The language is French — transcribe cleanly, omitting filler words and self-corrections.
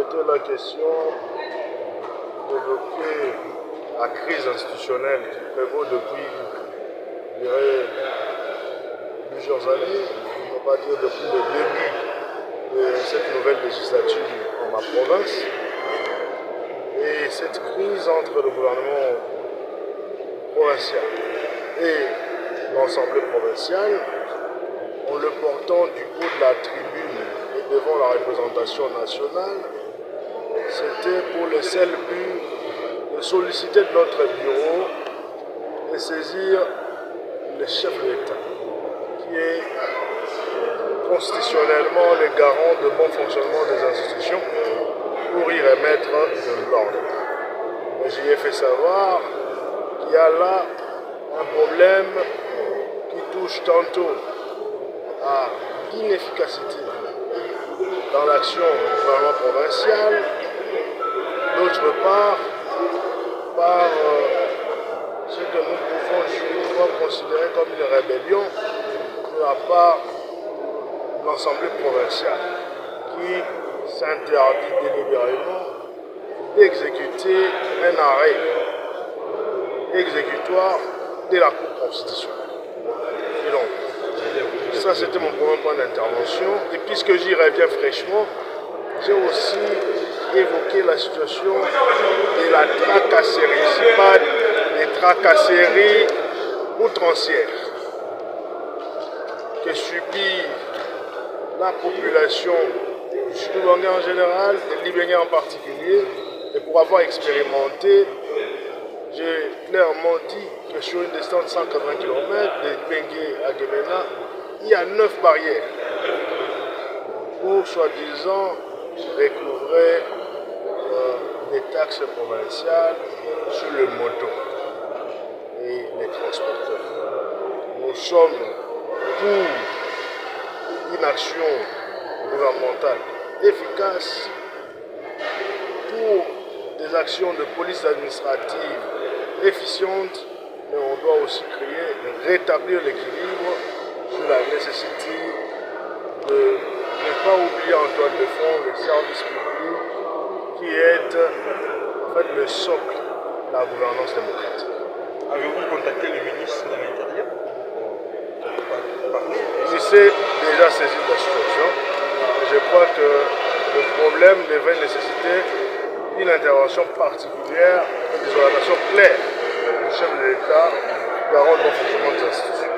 était la question d'évoquer la crise institutionnelle qui prévaut depuis, je dirais, plusieurs années, on va dire depuis le début de cette nouvelle législature en ma province. Et cette crise entre le gouvernement provincial et l'Assemblée provinciale, en le portant du haut de la tribune et devant la représentation nationale, c'était pour le seul but de solliciter de notre bureau et saisir le chef de l'État, qui est constitutionnellement le garant de bon fonctionnement des institutions, pour y remettre de l'ordre. J'y ai fait savoir qu'il y a là un problème qui touche tantôt à l'inefficacité dans l'action du gouvernement provincial, d'autre part par ce que nous pouvons considérer comme une rébellion de la part de l'Assemblée provinciale qui s'interdit délibérément d'exécuter un arrêt exécutoire de la Cour constitutionnelle. Et donc, ça c'était mon premier point d'intervention. Et puisque j'y reviens fraîchement, j'ai aussi évoqué la situation de la tracasserie, c'est pas des tracasseries outrancières que subit la population du Sud-Ouangé en général, de Libégué en particulier. Et pour avoir expérimenté, j'ai clairement dit que sur une distance de 180 km de Libégué à Guémena, il y a 9 barrières pour soi-disant recouvrer des taxes provinciales sur le moto et les transporteurs. Nous sommes pour une action gouvernementale efficace, pour des actions de police administrative efficientes, mais on doit aussi rétablir l'équilibre sur la nécessité de ne pas oublier en toile de fond les services publics qui est en fait le socle de la gouvernance démocratique. Avez-vous contacté le ministre de l'Intérieur pour parler? Il s'est déjà saisi de la situation. Je crois que le problème devait nécessiter une intervention particulière et des orientations claires du chef de l'État, garant de bon fonctionnement des institutions.